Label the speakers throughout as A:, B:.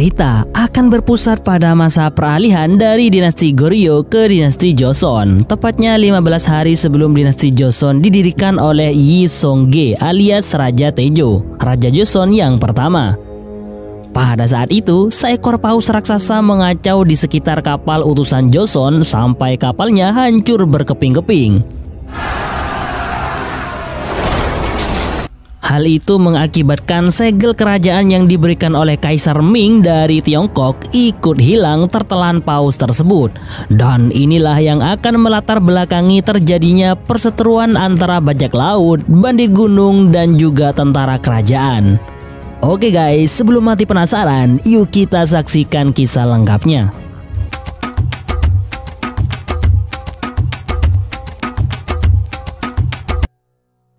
A: Cerita akan berpusat pada masa peralihan dari dinasti Goryeo ke dinasti Joseon, tepatnya 15 hari sebelum dinasti Joseon didirikan oleh Yi Seong-ge alias Raja Taejo, Raja Joseon yang pertama. Pada saat itu, seekor paus raksasa mengacau di sekitar kapal utusan Joseon sampai kapalnya hancur berkeping-keping. Hal itu mengakibatkan segel kerajaan yang diberikan oleh Kaisar Ming dari Tiongkok ikut hilang tertelan paus tersebut. Dan inilah yang akan melatar belakangi terjadinya perseteruan antara bajak laut, bandit gunung, dan juga tentara kerajaan. Oke guys, sebelum mati penasaran, yuk kita saksikan kisah lengkapnya.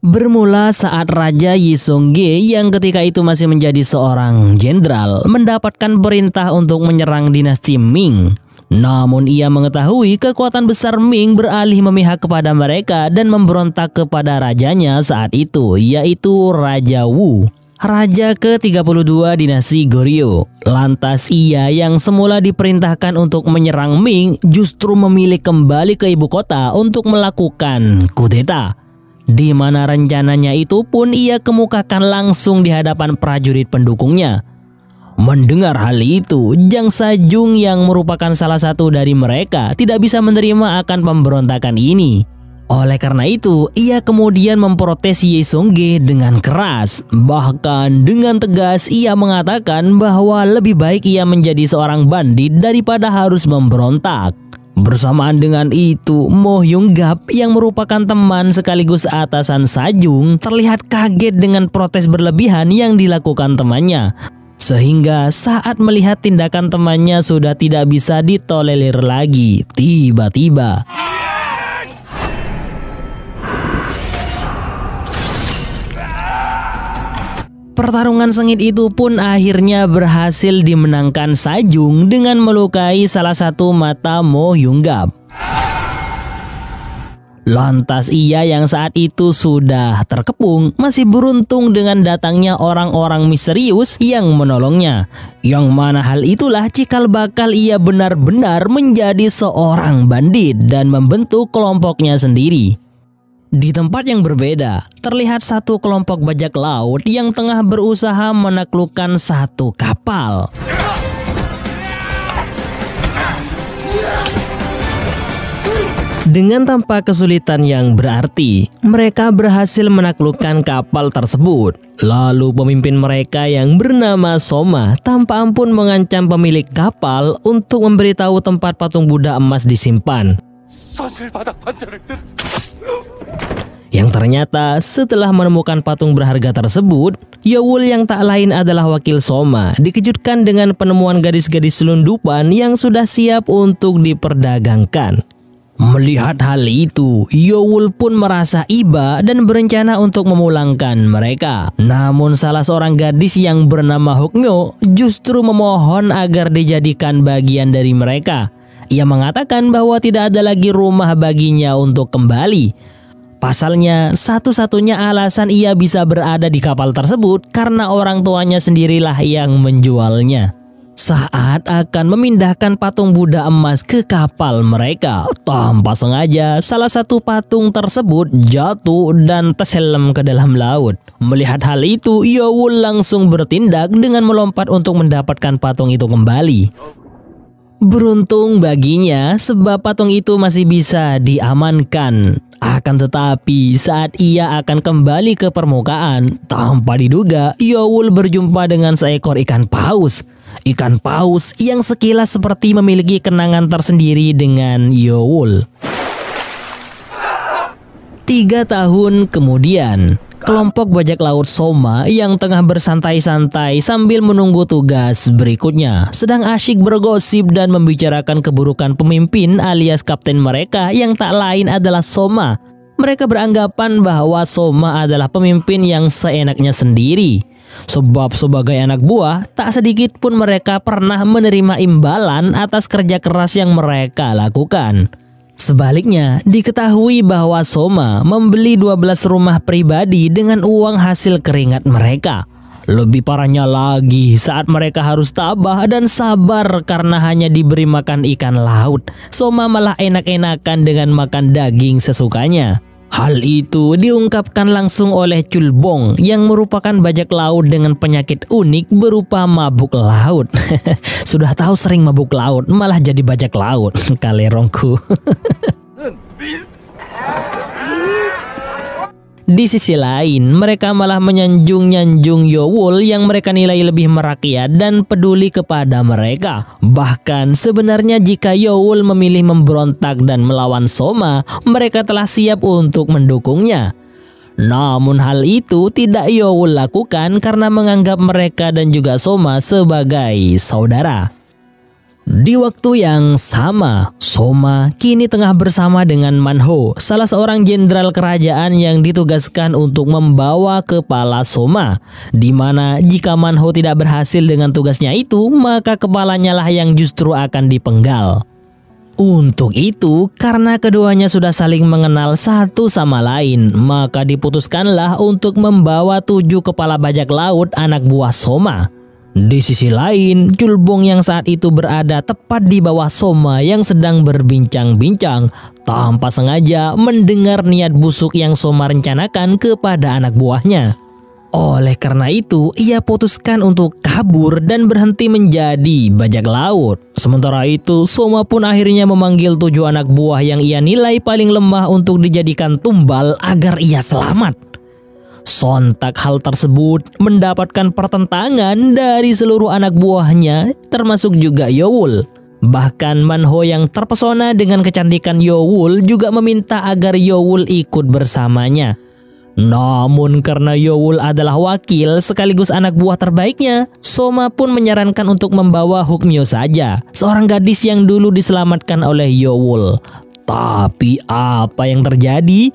A: Bermula saat Raja Yi Seong-ge yang ketika itu masih menjadi seorang jenderal mendapatkan perintah untuk menyerang dinasti Ming. Namun ia mengetahui kekuatan besar Ming beralih memihak kepada mereka dan memberontak kepada rajanya saat itu, yaitu Raja Wu, Raja ke-32 dinasti Goryeo. Lantas ia yang semula diperintahkan untuk menyerang Ming justru memilih kembali ke ibu kota untuk melakukan kudeta, di mana rencananya itu pun ia kemukakan langsung di hadapan prajurit pendukungnya. Mendengar hal itu, Jang Sajung yang merupakan salah satu dari mereka tidak bisa menerima akan pemberontakan ini. Oleh karena itu, ia kemudian memprotes Yi Seong-ge dengan keras. Bahkan dengan tegas ia mengatakan bahwa lebih baik ia menjadi seorang bandit daripada harus memberontak. Bersamaan dengan itu, Mo Hyung-gap yang merupakan teman sekaligus atasan Sajung terlihat kaget dengan protes berlebihan yang dilakukan temannya. Sehingga saat melihat tindakan temannya sudah tidak bisa ditolerir lagi, tiba-tiba pertarungan sengit itu pun akhirnya berhasil dimenangkan Sajung dengan melukai salah satu mata Mo Hyung-gap. Lantas ia yang saat itu sudah terkepung masih beruntung dengan datangnya orang-orang misterius yang menolongnya. Yang mana hal itulah cikal bakal ia benar-benar menjadi seorang bandit dan membentuk kelompoknya sendiri. Di tempat yang berbeda, terlihat satu kelompok bajak laut yang tengah berusaha menaklukkan satu kapal. Dengan tanpa kesulitan yang berarti, mereka berhasil menaklukkan kapal tersebut. Lalu pemimpin mereka yang bernama Soma tanpa ampun mengancam pemilik kapal untuk memberitahu tempat patung Buddha emas disimpan. Yang ternyata setelah menemukan patung berharga tersebut, Yeowul yang tak lain adalah wakil Soma dikejutkan dengan penemuan gadis-gadis selundupan yang sudah siap untuk diperdagangkan. Melihat hal itu, Yeowul pun merasa iba dan berencana untuk memulangkan mereka. Namun salah seorang gadis yang bernama Hokmyo justru memohon agar dijadikan bagian dari mereka. Ia mengatakan bahwa tidak ada lagi rumah baginya untuk kembali. Pasalnya, satu-satunya alasan ia bisa berada di kapal tersebut karena orang tuanya sendirilah yang menjualnya. Saat akan memindahkan patung Buddha emas ke kapal mereka, tanpa sengaja salah satu patung tersebut jatuh dan tenggelam ke dalam laut. Melihat hal itu, Yeowul langsung bertindak dengan melompat untuk mendapatkan patung itu kembali. Beruntung baginya sebab patung itu masih bisa diamankan. Akan tetapi saat ia akan kembali ke permukaan, tanpa diduga Yeowul berjumpa dengan seekor ikan paus. Ikan paus yang sekilas seperti memiliki kenangan tersendiri dengan Yeowul. 3 tahun kemudian, kelompok bajak laut Soma yang tengah bersantai-santai sambil menunggu tugas berikutnya sedang asyik bergosip dan membicarakan keburukan pemimpin alias kapten mereka yang tak lain adalah Soma. Mereka beranggapan bahwa Soma adalah pemimpin yang seenaknya sendiri. Sebab sebagai anak buah, tak sedikit pun mereka pernah menerima imbalan atas kerja keras yang mereka lakukan. Sebaliknya, diketahui bahwa Soma membeli 12 rumah pribadi dengan uang hasil keringat mereka. Lebih parahnya lagi saat mereka harus tabah dan sabar karena hanya diberi makan ikan laut, Soma malah enak-enakan dengan makan daging sesukanya. Hal itu diungkapkan langsung oleh Chulbong yang merupakan bajak laut dengan penyakit unik berupa mabuk laut. Sudah tahu sering mabuk laut, malah jadi bajak laut. Kalerongku. Di sisi lain, mereka malah menyanjung-nyanjung Yowul yang mereka nilai lebih merakyat dan peduli kepada mereka. Bahkan sebenarnya jika Yowul memilih memberontak dan melawan Soma, mereka telah siap untuk mendukungnya. Namun hal itu tidak Yowul lakukan karena menganggap mereka dan juga Soma sebagai saudara. Di waktu yang sama, Soma kini tengah bersama dengan Manho, salah seorang jenderal kerajaan yang ditugaskan untuk membawa kepala Soma. Di mana jika Manho tidak berhasil dengan tugasnya itu, maka kepalanya lah yang justru akan dipenggal. Untuk itu, karena keduanya sudah saling mengenal satu sama lain, maka diputuskanlah untuk membawa 7 kepala bajak laut anak buah Soma. Di sisi lain, Chulbong yang saat itu berada tepat di bawah Soma yang sedang berbincang-bincang, tanpa sengaja mendengar niat busuk yang Soma rencanakan kepada anak buahnya. Oleh karena itu, ia putuskan untuk kabur dan berhenti menjadi bajak laut. Sementara itu, Soma pun akhirnya memanggil 7 anak buah yang ia nilai paling lemah untuk dijadikan tumbal agar ia selamat. Sontak hal tersebut mendapatkan pertentangan dari seluruh anak buahnya, termasuk juga Yowul. Bahkan Manho yang terpesona dengan kecantikan Yowul juga meminta agar Yowul ikut bersamanya. Namun karena Yowul adalah wakil sekaligus anak buah terbaiknya, Soma pun menyarankan untuk membawa Hukmyo saja, seorang gadis yang dulu diselamatkan oleh Yowul. Tapi apa yang terjadi?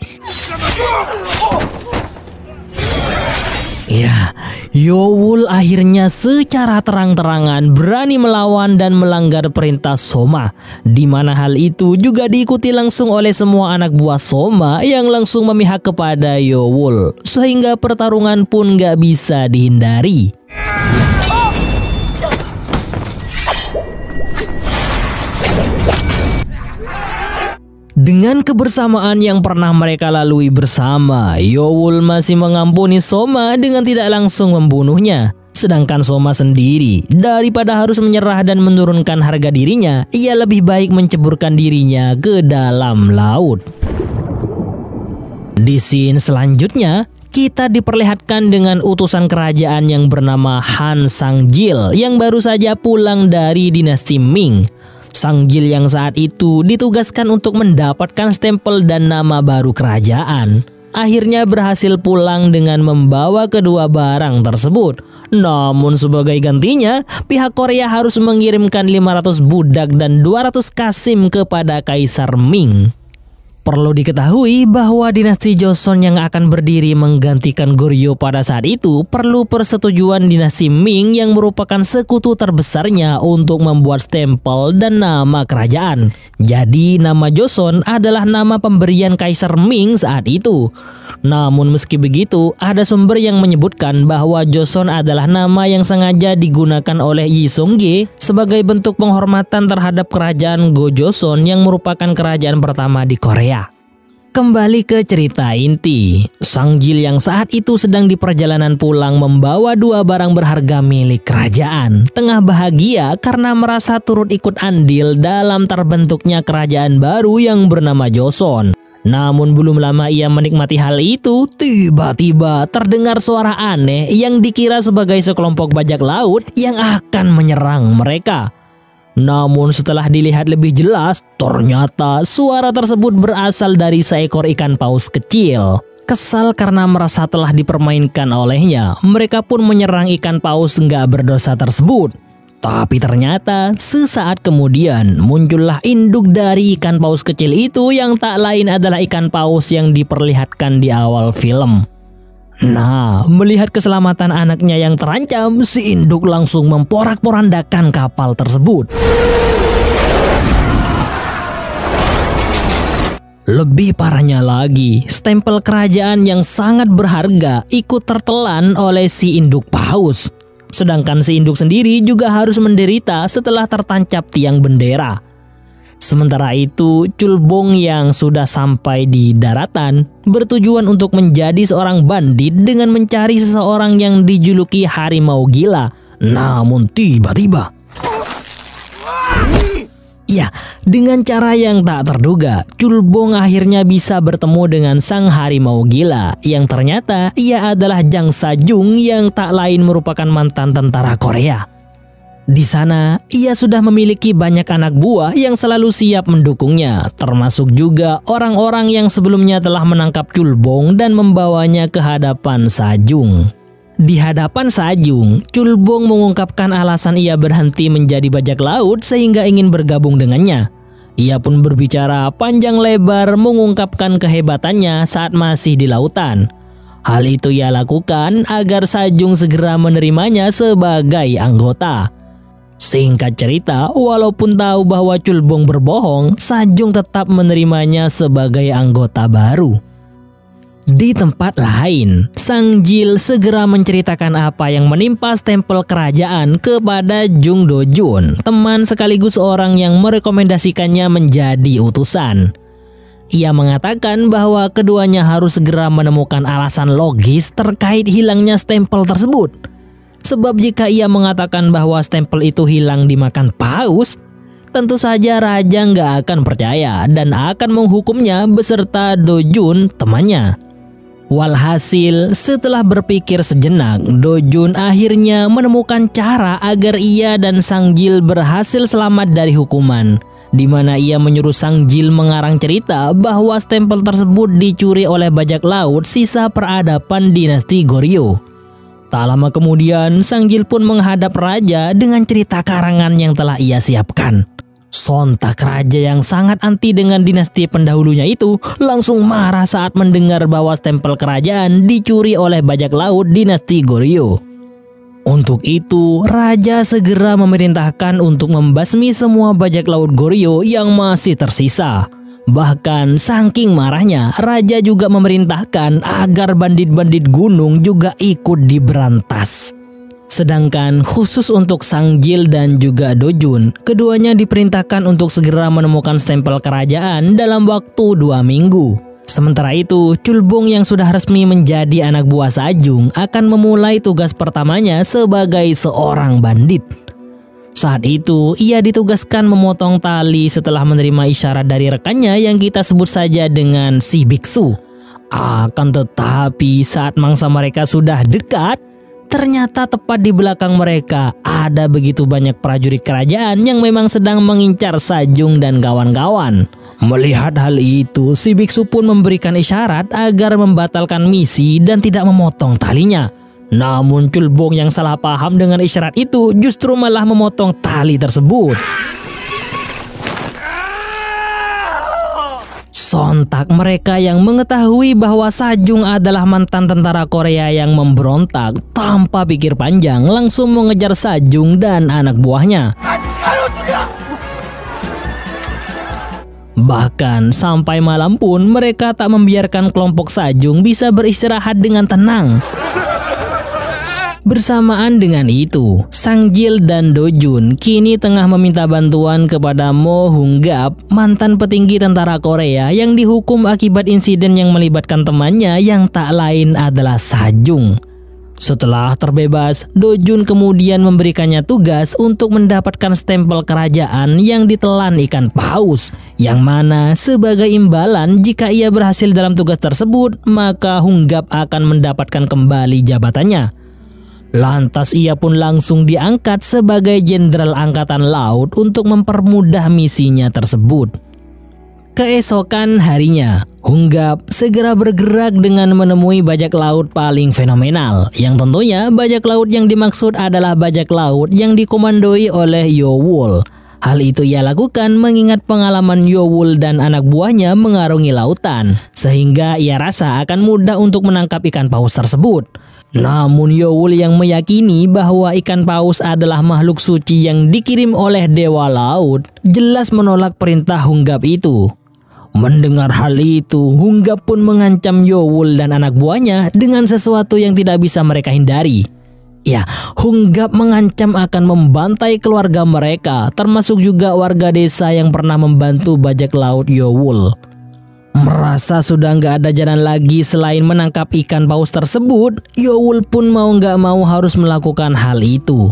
A: Ya, Yowul akhirnya secara terang-terangan berani melawan dan melanggar perintah Soma, di mana hal itu juga diikuti langsung oleh semua anak buah Soma yang langsung memihak kepada Yowul, sehingga pertarungan pun gak bisa dihindari. Dengan kebersamaan yang pernah mereka lalui bersama, Yowul masih mengampuni Soma dengan tidak langsung membunuhnya. Sedangkan Soma sendiri, daripada harus menyerah dan menurunkan harga dirinya, ia lebih baik menceburkan dirinya ke dalam laut. Di scene selanjutnya, kita diperlihatkan dengan utusan kerajaan yang bernama Han Sang-jil yang baru saja pulang dari dinasti Ming. Sang-jil yang saat itu ditugaskan untuk mendapatkan stempel dan nama baru kerajaan, akhirnya berhasil pulang dengan membawa kedua barang tersebut. Namun sebagai gantinya, pihak Korea harus mengirimkan 500 budak dan 200 kasim kepada Kaisar Ming. Perlu diketahui bahwa dinasti Joseon yang akan berdiri menggantikan Goryeo pada saat itu perlu persetujuan dinasti Ming yang merupakan sekutu terbesarnya untuk membuat stempel dan nama kerajaan. Jadi nama Joseon adalah nama pemberian Kaisar Ming saat itu. Namun meski begitu, ada sumber yang menyebutkan bahwa Joseon adalah nama yang sengaja digunakan oleh Yi Seong-gi sebagai bentuk penghormatan terhadap kerajaan Go Joseon yang merupakan kerajaan pertama di Korea. Kembali ke cerita inti, Sang-jil yang saat itu sedang di perjalanan pulang membawa 2 barang berharga milik kerajaan, tengah bahagia karena merasa turut ikut andil dalam terbentuknya kerajaan baru yang bernama Joseon. Namun belum lama ia menikmati hal itu, tiba-tiba terdengar suara aneh yang dikira sebagai sekelompok bajak laut yang akan menyerang mereka. Namun setelah dilihat lebih jelas, ternyata suara tersebut berasal dari seekor ikan paus kecil. Kesal karena merasa telah dipermainkan olehnya, mereka pun menyerang ikan paus nggak berdosa tersebut. Tapi ternyata sesaat kemudian muncullah induk dari ikan paus kecil itu yang tak lain adalah ikan paus yang diperlihatkan di awal film. Nah, melihat keselamatan anaknya yang terancam, si induk langsung memporak-porandakan kapal tersebut. Lebih parahnya lagi, stempel kerajaan yang sangat berharga ikut tertelan oleh si induk paus. Sedangkan si induk sendiri juga harus menderita setelah tertancap tiang bendera. Sementara itu, Chulbong yang sudah sampai di daratan bertujuan untuk menjadi seorang bandit dengan mencari seseorang yang dijuluki harimau gila. Namun tiba-tiba, ya, dengan cara yang tak terduga, Chulbong akhirnya bisa bertemu dengan sang harimau gila yang ternyata ia adalah Jang Sa-jung yang tak lain merupakan mantan tentara Korea. Di sana, ia sudah memiliki banyak anak buah yang selalu siap mendukungnya, termasuk juga orang-orang yang sebelumnya telah menangkap Chulbong dan membawanya ke hadapan Sa-jung. Di hadapan Sa-jung, Chulbong mengungkapkan alasan ia berhenti menjadi bajak laut sehingga ingin bergabung dengannya. Ia pun berbicara panjang lebar mengungkapkan kehebatannya saat masih di lautan. Hal itu ia lakukan agar Sa-jung segera menerimanya sebagai anggota. Singkat cerita, walaupun tahu bahwa Chulbong berbohong, Sa-jung tetap menerimanya sebagai anggota baru. Di tempat lain, Sang Jil segera menceritakan apa yang menimpa stempel kerajaan kepada Jung Do-jun, teman sekaligus orang yang merekomendasikannya menjadi utusan. Ia mengatakan bahwa keduanya harus segera menemukan alasan logis terkait hilangnya stempel tersebut. Sebab jika ia mengatakan bahwa stempel itu hilang dimakan paus, tentu saja raja nggak akan percaya dan akan menghukumnya beserta Do-jun temannya. Walhasil, setelah berpikir sejenak, Do-jun akhirnya menemukan cara agar ia dan Sang Jil berhasil selamat dari hukuman, di mana ia menyuruh Sang Jil mengarang cerita bahwa stempel tersebut dicuri oleh bajak laut sisa peradaban dinasti Goryeo. Tak lama kemudian, Sang Jil pun menghadap raja dengan cerita karangan yang telah ia siapkan. Sontak raja yang sangat anti dengan dinasti pendahulunya itu langsung marah saat mendengar bahwa stempel kerajaan dicuri oleh bajak laut dinasti Goryeo. Untuk itu, raja segera memerintahkan untuk membasmi semua bajak laut Goryeo yang masih tersisa. Bahkan saking marahnya, raja juga memerintahkan agar bandit-bandit gunung juga ikut diberantas. Sedangkan khusus untuk Sang Jil dan juga Do-jun, keduanya diperintahkan untuk segera menemukan stempel kerajaan dalam waktu 2 minggu. Sementara itu, Chulbong yang sudah resmi menjadi anak buah Sa-jung akan memulai tugas pertamanya sebagai seorang bandit. Saat itu, ia ditugaskan memotong tali setelah menerima isyarat dari rekannya yang kita sebut saja dengan si biksu. Akan tetapi saat mangsa mereka sudah dekat, ternyata tepat di belakang mereka ada begitu banyak prajurit kerajaan yang memang sedang mengincar Sa-jung dan kawan-kawan. Melihat hal itu, si biksu pun memberikan isyarat agar membatalkan misi dan tidak memotong talinya. Namun Chulbong yang salah paham dengan isyarat itu justru malah memotong tali tersebut. Sontak mereka yang mengetahui bahwa Sa-jung adalah mantan tentara Korea yang memberontak tanpa pikir panjang langsung mengejar Sa-jung dan anak buahnya. Bahkan sampai malam pun mereka tak membiarkan kelompok Sa-jung bisa beristirahat dengan tenang. Bersamaan dengan itu, Sang Jil dan Do-jun kini tengah meminta bantuan kepada Mo Hung-gap, mantan petinggi tentara Korea yang dihukum akibat insiden yang melibatkan temannya yang tak lain adalah Sa-jung. Setelah terbebas, Do-jun kemudian memberikannya tugas untuk mendapatkan stempel kerajaan yang ditelan ikan paus, yang mana sebagai imbalan jika ia berhasil dalam tugas tersebut, maka Hung-gap akan mendapatkan kembali jabatannya. Lantas ia pun langsung diangkat sebagai jenderal angkatan laut untuk mempermudah misinya tersebut. Keesokan harinya, Hung-gap segera bergerak dengan menemui bajak laut paling fenomenal, yang tentunya bajak laut yang dimaksud adalah bajak laut yang dikomandoi oleh Yowul. Hal itu ia lakukan mengingat pengalaman Yowul dan anak buahnya mengarungi lautan, sehingga ia rasa akan mudah untuk menangkap ikan paus tersebut. Namun Yowul yang meyakini bahwa ikan paus adalah makhluk suci yang dikirim oleh dewa laut, jelas menolak perintah Hung-gap itu. Mendengar hal itu, Hunggap pun mengancam Yowul dan anak buahnya dengan sesuatu yang tidak bisa mereka hindari. Ya, Hunggap mengancam akan membantai keluarga mereka, termasuk juga warga desa yang pernah membantu bajak laut Yowul. Merasa sudah nggak ada jalan lagi selain menangkap ikan paus tersebut, Yowul pun mau nggak mau harus melakukan hal itu.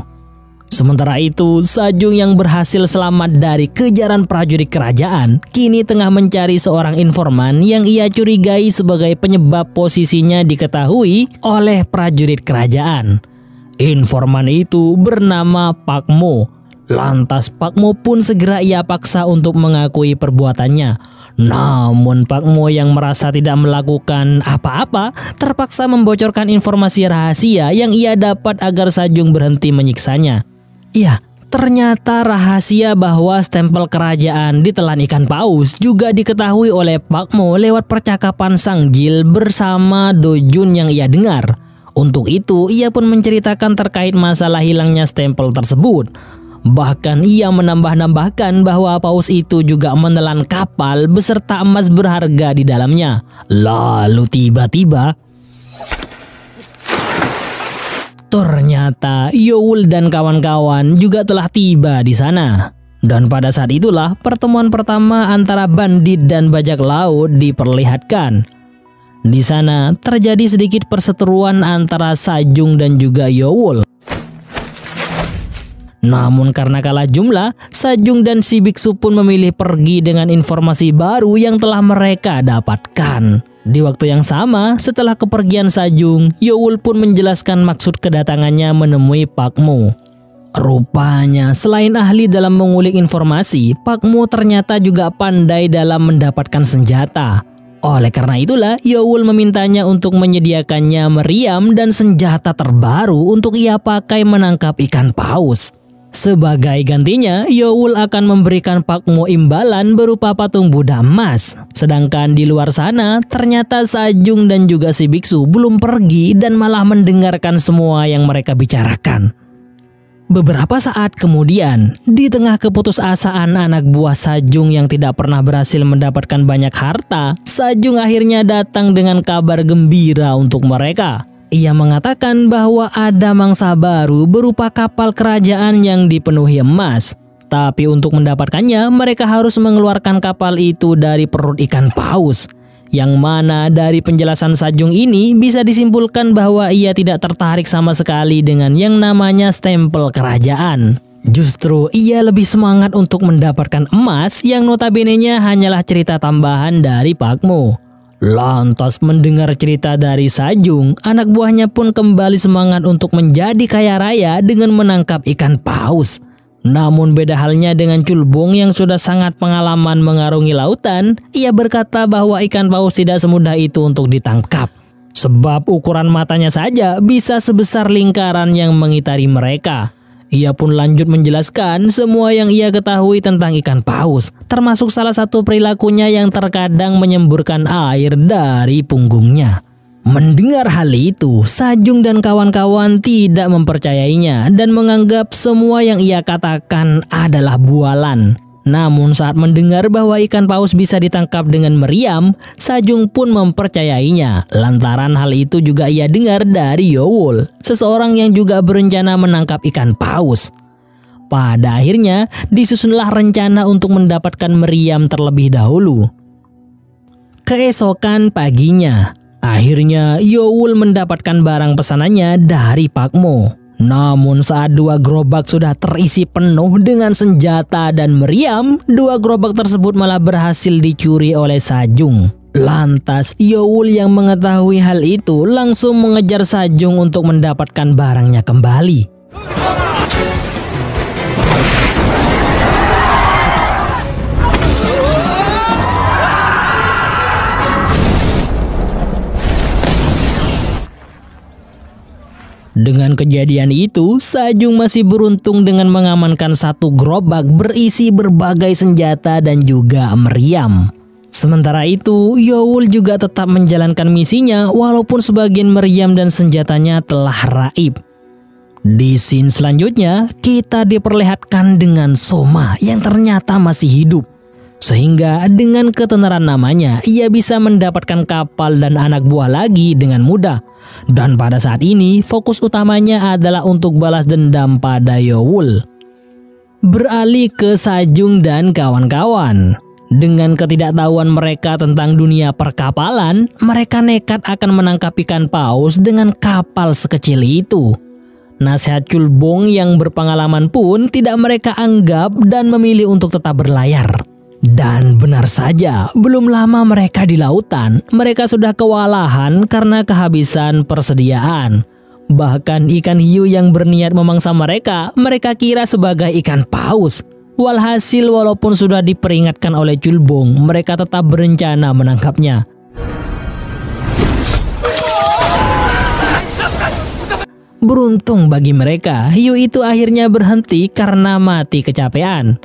A: Sementara itu, Sajung yang berhasil selamat dari kejaran prajurit kerajaan, kini tengah mencari seorang informan yang ia curigai sebagai penyebab posisinya diketahui oleh prajurit kerajaan. Informan itu bernama Pak Mo. Lantas Pak Mo pun segera ia paksa untuk mengakui perbuatannya. Namun Pak Mo yang merasa tidak melakukan apa-apa terpaksa membocorkan informasi rahasia yang ia dapat agar Sajung berhenti menyiksanya. Ya, ternyata rahasia bahwa stempel kerajaan ditelan ikan paus juga diketahui oleh Pak Mo lewat percakapan Sang Jil bersama Do Jun yang ia dengar. Untuk itu, ia pun menceritakan terkait masalah hilangnya stempel tersebut. Bahkan ia menambahkan bahwa paus itu juga menelan kapal beserta emas berharga di dalamnya. Lalu tiba-tiba ternyata Yowul dan kawan-kawan juga telah tiba di sana. Dan pada saat itulah pertemuan pertama antara bandit dan bajak laut diperlihatkan. Di sana terjadi sedikit perseteruan antara Sajung dan juga Yowul. Namun karena kalah jumlah, Sajung dan si biksu pun memilih pergi dengan informasi baru yang telah mereka dapatkan. Di waktu yang sama, setelah kepergian Sajung, Yowul pun menjelaskan maksud kedatangannya menemui Pak Mo. Rupanya, selain ahli dalam mengulik informasi, Pak Mo ternyata juga pandai dalam mendapatkan senjata. Oleh karena itulah, Yowul memintanya untuk menyediakannya meriam dan senjata terbaru untuk ia pakai menangkap ikan paus. Sebagai gantinya, Yowul akan memberikan Pak Mo imbalan berupa patung Buddha emas. Sedangkan di luar sana, ternyata Sajung dan juga si biksu belum pergi dan malah mendengarkan semua yang mereka bicarakan. Beberapa saat kemudian, di tengah keputusasaan anak buah Sajung yang tidak pernah berhasil mendapatkan banyak harta, Sajung akhirnya datang dengan kabar gembira untuk mereka. Ia mengatakan bahwa ada mangsa baru berupa kapal kerajaan yang dipenuhi emas. Tapi untuk mendapatkannya, mereka harus mengeluarkan kapal itu dari perut ikan paus. Yang mana dari penjelasan Sajung ini bisa disimpulkan bahwa ia tidak tertarik sama sekali dengan yang namanya stempel kerajaan. Justru ia lebih semangat untuk mendapatkan emas yang notabene-nya hanyalah cerita tambahan dari Pak Mo. Lantas mendengar cerita dari Sajung, anak buahnya pun kembali semangat untuk menjadi kaya raya dengan menangkap ikan paus. Namun beda halnya dengan Culbong yang sudah sangat pengalaman mengarungi lautan, ia berkata bahwa ikan paus tidak semudah itu untuk ditangkap. Sebab ukuran matanya saja bisa sebesar lingkaran yang mengitari mereka. Ia pun lanjut menjelaskan semua yang ia ketahui tentang ikan paus, termasuk salah satu perilakunya yang terkadang menyemburkan air dari punggungnya. Mendengar hal itu, Sajung dan kawan-kawan tidak mempercayainya dan menganggap semua yang ia katakan adalah bualan. Namun saat mendengar bahwa ikan paus bisa ditangkap dengan meriam, Sajung pun mempercayainya. Lantaran hal itu juga ia dengar dari Yowul, seseorang yang juga berencana menangkap ikan paus. Pada akhirnya, disusunlah rencana untuk mendapatkan meriam terlebih dahulu. Keesokan paginya, akhirnya Yowul mendapatkan barang pesanannya dari Pak Mo. Namun saat dua gerobak sudah terisi penuh dengan senjata dan meriam, dua gerobak tersebut malah berhasil dicuri oleh Sajung. Lantas Yowul yang mengetahui hal itu langsung mengejar Sajung untuk mendapatkan barangnya kembali. Dengan kejadian itu, Sajung masih beruntung dengan mengamankan satu gerobak berisi berbagai senjata dan juga meriam. Sementara itu, Yowul juga tetap menjalankan misinya walaupun sebagian meriam dan senjatanya telah raib. Di scene selanjutnya, kita diperlihatkan dengan Soma yang ternyata masih hidup. Sehingga dengan ketenaran namanya, ia bisa mendapatkan kapal dan anak buah lagi dengan mudah. Dan pada saat ini, fokus utamanya adalah untuk balas dendam pada Yowul. Beralih ke Sajung dan kawan-kawan. Dengan ketidaktahuan mereka tentang dunia perkapalan, mereka nekat akan menangkap ikan paus dengan kapal sekecil itu. Nasihat Chulbong yang berpengalaman pun tidak mereka anggap dan memilih untuk tetap berlayar. Dan benar saja, belum lama mereka di lautan, mereka sudah kewalahan karena kehabisan persediaan. Bahkan ikan hiu yang berniat memangsa mereka kira sebagai ikan paus. Walhasil walaupun sudah diperingatkan oleh Chulbong, mereka tetap berencana menangkapnya. Beruntung bagi mereka, hiu itu akhirnya berhenti karena mati kecapean.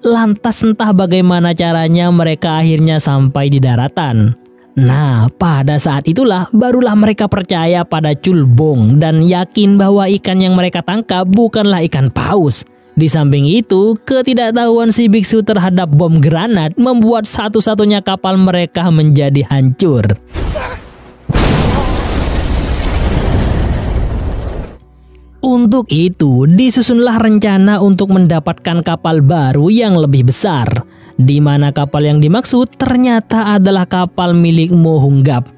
A: Lantas entah bagaimana caranya mereka akhirnya sampai di daratan. Nah, pada saat itulah barulah mereka percaya pada Chulbong dan yakin bahwa ikan yang mereka tangkap bukanlah ikan paus. Di samping itu, ketidaktahuan si biksu terhadap bom granat membuat satu-satunya kapal mereka menjadi hancur. Untuk itu, disusunlah rencana untuk mendapatkan kapal baru yang lebih besar, di mana kapal yang dimaksud ternyata adalah kapal milik Mo Hunggap.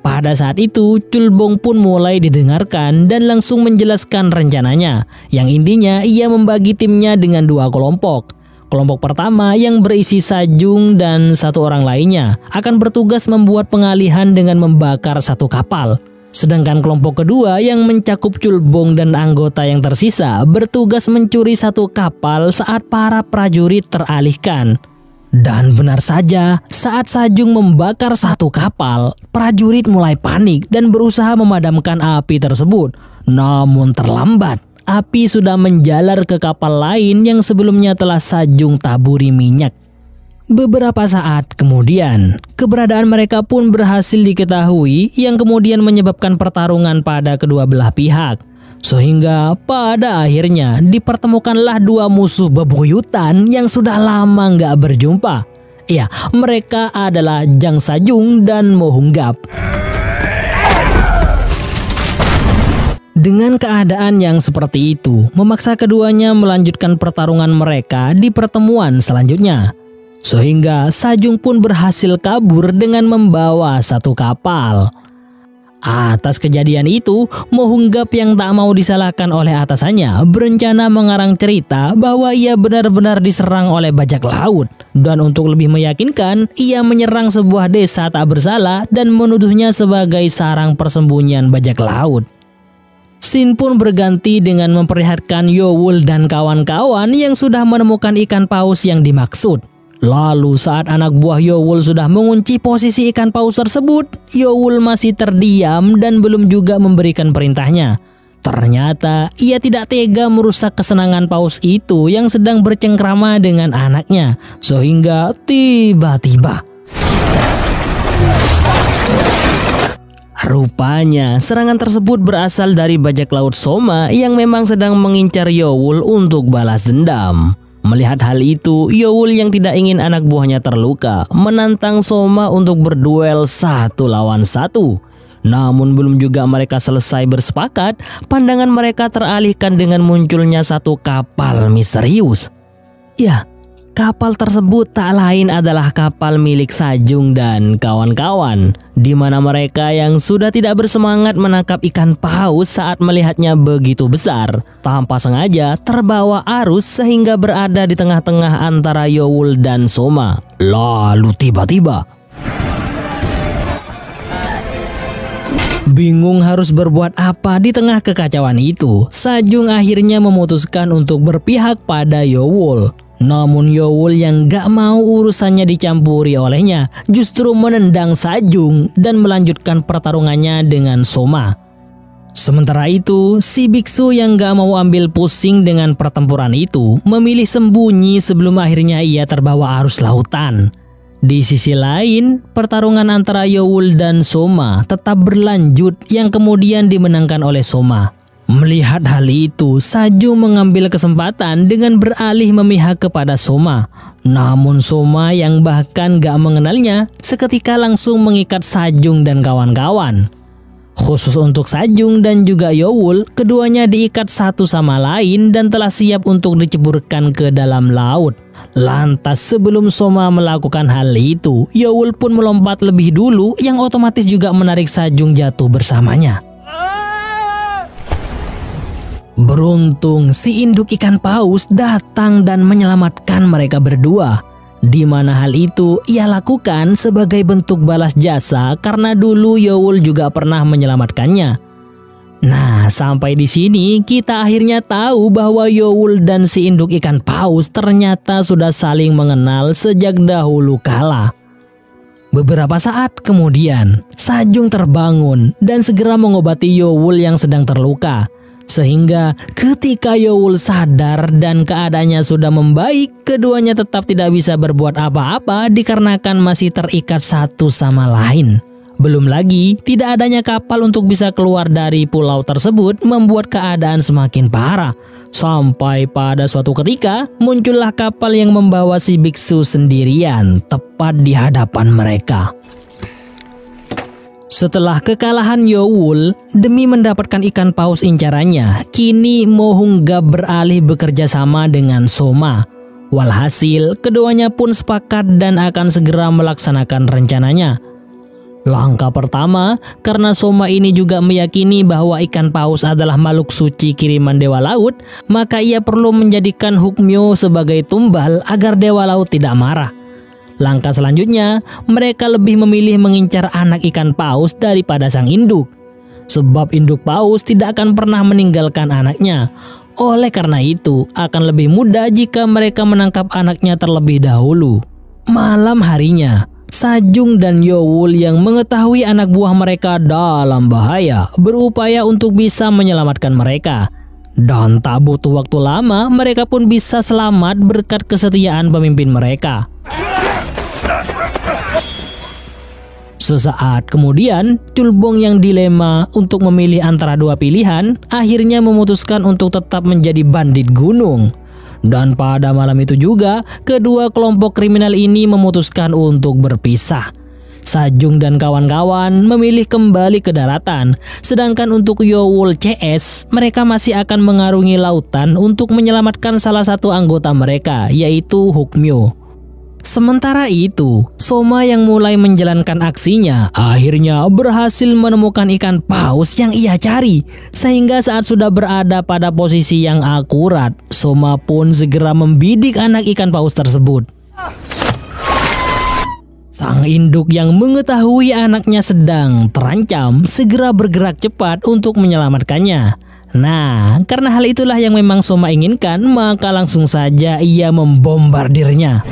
A: Pada saat itu, Chulbong pun mulai didengarkan dan langsung menjelaskan rencananya, yang intinya ia membagi timnya dengan dua kelompok. Kelompok pertama yang berisi Sajung dan satu orang lainnya akan bertugas membuat pengalihan dengan membakar satu kapal. Sedangkan kelompok kedua yang mencakup Chulbong dan anggota yang tersisa bertugas mencuri satu kapal saat para prajurit teralihkan. Dan benar saja, saat Sajung membakar satu kapal, prajurit mulai panik dan berusaha memadamkan api tersebut. Namun terlambat, api sudah menjalar ke kapal lain yang sebelumnya telah Sajung taburi minyak. Beberapa saat kemudian, keberadaan mereka pun berhasil diketahui yang kemudian menyebabkan pertarungan pada kedua belah pihak. Sehingga pada akhirnya dipertemukanlah dua musuh bebuyutan yang sudah lama nggak berjumpa. Ya, mereka adalah Jang Sajung dan Mo Hunggap. Dengan keadaan yang seperti itu, memaksa keduanya melanjutkan pertarungan mereka di pertemuan selanjutnya. Sehingga Sajung pun berhasil kabur dengan membawa satu kapal. Atas kejadian itu, Mo Hunggap yang tak mau disalahkan oleh atasannya berencana mengarang cerita bahwa ia benar-benar diserang oleh bajak laut. Dan untuk lebih meyakinkan, ia menyerang sebuah desa tak bersalah dan menuduhnya sebagai sarang persembunyian bajak laut. Scene pun berganti dengan memperlihatkan Yowul dan kawan-kawan yang sudah menemukan ikan paus yang dimaksud. Lalu saat anak buah Yowul sudah mengunci posisi ikan paus tersebut, Yowul masih terdiam dan belum juga memberikan perintahnya. Ternyata ia tidak tega merusak kesenangan paus itu yang sedang bercengkrama dengan anaknya. Sehingga tiba-tiba rupanya serangan tersebut berasal dari bajak laut Soma yang memang sedang mengincar Yowul untuk balas dendam. Melihat hal itu, Yowul yang tidak ingin anak buahnya terluka menantang Soma untuk berduel 1 lawan 1. Namun belum juga mereka selesai bersepakat, pandangan mereka teralihkan dengan munculnya satu kapal misterius. Ya, kapal tersebut tak lain adalah kapal milik Sajung dan kawan-kawan, di mana mereka yang sudah tidak bersemangat menangkap ikan paus saat melihatnya begitu besar, tanpa sengaja terbawa arus sehingga berada di tengah-tengah antara Yowul dan Soma. Lalu tiba-tiba bingung harus berbuat apa di tengah kekacauan itu, Sajung akhirnya memutuskan untuk berpihak pada Yowul. Namun Yowul yang gak mau urusannya dicampuri olehnya justru menendang Sajung dan melanjutkan pertarungannya dengan Soma. Sementara itu, si biksu yang gak mau ambil pusing dengan pertempuran itu memilih sembunyi sebelum akhirnya ia terbawa arus lautan. Di sisi lain, pertarungan antara Yowul dan Soma tetap berlanjut yang kemudian dimenangkan oleh Soma. Melihat hal itu, Sajung mengambil kesempatan dengan beralih memihak kepada Soma. Namun Soma yang bahkan gak mengenalnya seketika langsung mengikat Sajung dan kawan-kawan. Khusus untuk Sajung dan juga Yowul, keduanya diikat satu sama lain dan telah siap untuk diceburkan ke dalam laut. Lantas sebelum Soma melakukan hal itu, Yowul pun melompat lebih dulu yang otomatis juga menarik Sajung jatuh bersamanya. Beruntung si induk ikan paus datang dan menyelamatkan mereka berdua, di mana hal itu ia lakukan sebagai bentuk balas jasa karena dulu Yowul juga pernah menyelamatkannya. Nah, sampai di sini kita akhirnya tahu bahwa Yowul dan si induk ikan paus ternyata sudah saling mengenal sejak dahulu kala. Beberapa saat kemudian, Sajung terbangun dan segera mengobati Yowul yang sedang terluka. Sehingga ketika Yowul sadar dan keadaannya sudah membaik, keduanya tetap tidak bisa berbuat apa-apa dikarenakan masih terikat satu sama lain. Belum lagi, tidak adanya kapal untuk bisa keluar dari pulau tersebut membuat keadaan semakin parah. Sampai pada suatu ketika, muncullah kapal yang membawa si biksu sendirian tepat di hadapan mereka. Setelah kekalahan Yowul, demi mendapatkan ikan paus incarannya, kini Mohunggab beralih bekerja sama dengan Soma. Walhasil, keduanya pun sepakat dan akan segera melaksanakan rencananya. Langkah pertama, karena Soma ini juga meyakini bahwa ikan paus adalah makhluk suci kiriman Dewa Laut, maka ia perlu menjadikan Hukmyo sebagai tumbal agar Dewa Laut tidak marah. Langkah selanjutnya, mereka lebih memilih mengincar anak ikan paus daripada sang induk. Sebab induk paus tidak akan pernah meninggalkan anaknya. Oleh karena itu, akan lebih mudah jika mereka menangkap anaknya terlebih dahulu. Malam harinya, Sajung dan Yowul yang mengetahui anak buah mereka dalam bahaya berupaya untuk bisa menyelamatkan mereka. Dan tak butuh waktu lama, mereka pun bisa selamat berkat kesetiaan pemimpin mereka. Sesaat kemudian, Culbong yang dilema untuk memilih antara dua pilihan, akhirnya memutuskan untuk tetap menjadi bandit gunung. Dan pada malam itu juga, kedua kelompok kriminal ini memutuskan untuk berpisah. Sajung dan kawan-kawan memilih kembali ke daratan, sedangkan untuk Yowul CS, mereka masih akan mengarungi lautan untuk menyelamatkan salah satu anggota mereka, yaitu Hukmyo. Sementara itu, Soma yang mulai menjalankan aksinya akhirnya berhasil menemukan ikan paus yang ia cari. Sehingga saat sudah berada pada posisi yang akurat, Soma pun segera membidik anak ikan paus tersebut. Sang induk yang mengetahui anaknya sedang terancam segera bergerak cepat untuk menyelamatkannya. Nah, karena hal itulah yang memang Soma inginkan, maka langsung saja ia membombardirnya.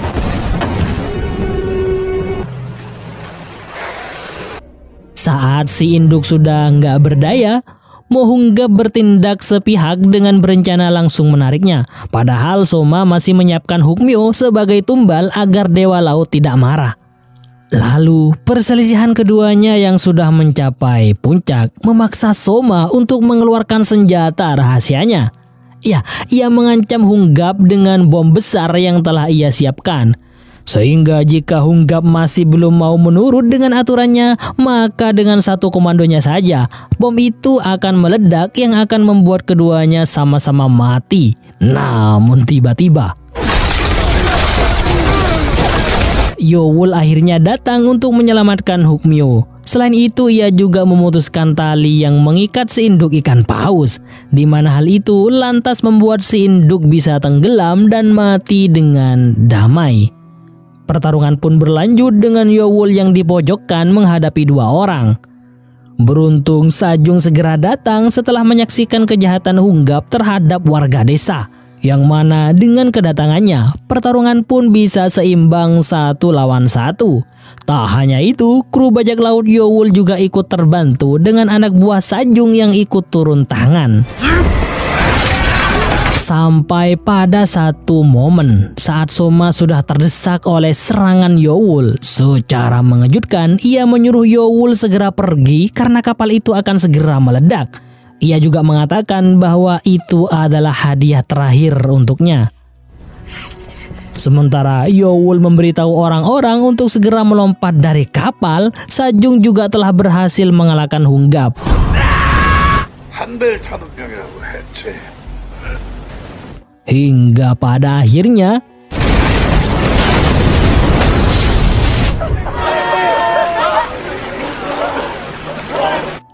A: Saat si induk sudah nggak berdaya, Mohunggab bertindak sepihak dengan berencana langsung menariknya. Padahal Soma masih menyiapkan Hukmyo sebagai tumbal agar Dewa Laut tidak marah. Lalu perselisihan keduanya yang sudah mencapai puncak memaksa Soma untuk mengeluarkan senjata rahasianya. Ya, ia mengancam Hunggab dengan bom besar yang telah ia siapkan. Sehingga jika Hunggab masih belum mau menurut dengan aturannya, maka dengan satu komandonya saja, bom itu akan meledak yang akan membuat keduanya sama-sama mati. Namun tiba-tiba, Yowul akhirnya datang untuk menyelamatkan Hukmyo. Selain itu, ia juga memutuskan tali yang mengikat si induk ikan paus, di mana hal itu lantas membuat si induk bisa tenggelam dan mati dengan damai. Pertarungan pun berlanjut dengan Yowul yang dipojokkan menghadapi dua orang. Beruntung Sajung segera datang setelah menyaksikan kejahatan Hunggab terhadap warga desa. Yang mana dengan kedatangannya, pertarungan pun bisa seimbang 1 lawan 1. Tak hanya itu, kru bajak laut Yowul juga ikut terbantu dengan anak buah Sajung yang ikut turun tangan. Sampai pada satu momen saat Soma sudah terdesak oleh serangan Yowul, secara mengejutkan ia menyuruh Yowul segera pergi karena kapal itu akan segera meledak. Ia juga mengatakan bahwa itu adalah hadiah terakhir untuknya. Sementara Yowul memberitahu orang-orang untuk segera melompat dari kapal, Sajung juga telah berhasil mengalahkan Hunggap. Hingga pada akhirnya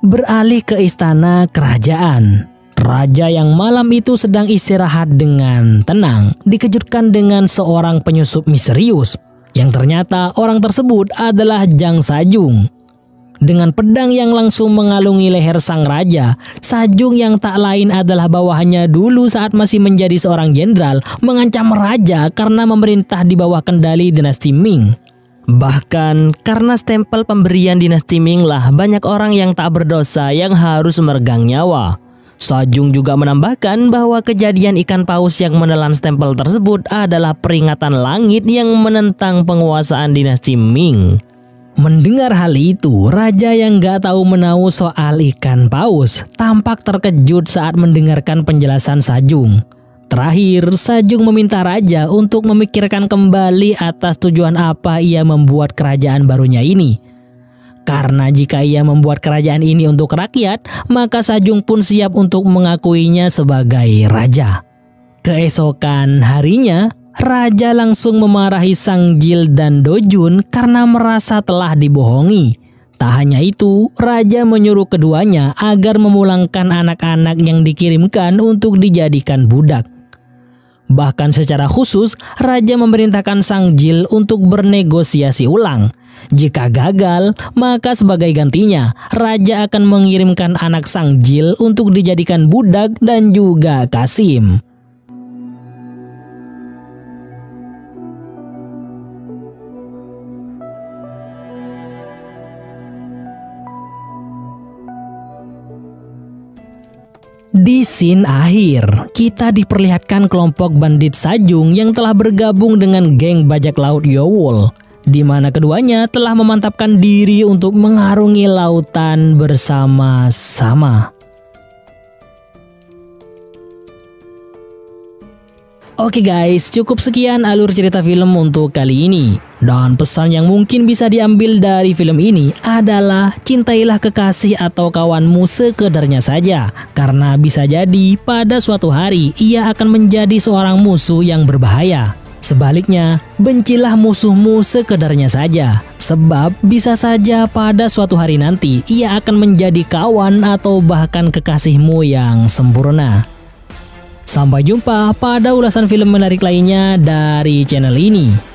A: beralih ke istana kerajaan. Raja yang malam itu sedang istirahat dengan tenang dikejutkan dengan seorang penyusup misterius yang ternyata orang tersebut adalah Jang Sajung. Dengan pedang yang langsung mengalungi leher sang raja, Sajung yang tak lain adalah bawahannya dulu saat masih menjadi seorang jenderal mengancam raja karena memerintah di bawah kendali dinasti Ming. Bahkan karena stempel pemberian dinasti Ming lah banyak orang yang tak berdosa yang harus meregang nyawa. Sajung juga menambahkan bahwa kejadian ikan paus yang menelan stempel tersebut adalah peringatan langit yang menentang penguasaan dinasti Ming. Mendengar hal itu, raja yang gak tahu menahu soal ikan paus tampak terkejut saat mendengarkan penjelasan Sajung. Terakhir, Sajung meminta raja untuk memikirkan kembali atas tujuan apa ia membuat kerajaan barunya ini. Karena jika ia membuat kerajaan ini untuk rakyat, maka Sajung pun siap untuk mengakuinya sebagai raja. Keesokan harinya, raja langsung memarahi Sang Jil dan Dojun karena merasa telah dibohongi. Tak hanya itu, raja menyuruh keduanya agar memulangkan anak-anak yang dikirimkan untuk dijadikan budak. Bahkan secara khusus, raja memerintahkan Sang Jil untuk bernegosiasi ulang. Jika gagal, maka sebagai gantinya, raja akan mengirimkan anak Sang Jil untuk dijadikan budak dan juga Kasim. Di scene akhir, kita diperlihatkan kelompok bandit Sajung yang telah bergabung dengan geng bajak laut Yowul, di mana keduanya telah memantapkan diri untuk mengarungi lautan bersama-sama. Oke guys, cukup sekian alur cerita film untuk kali ini. Dan pesan yang mungkin bisa diambil dari film ini adalah cintailah kekasih atau kawanmu sekedarnya saja. Karena bisa jadi pada suatu hari ia akan menjadi seorang musuh yang berbahaya. Sebaliknya, bencilah musuhmu sekedarnya saja. Sebab bisa saja pada suatu hari nanti ia akan menjadi kawan atau bahkan kekasihmu yang sempurna. Sampai jumpa pada ulasan film menarik lainnya dari channel ini.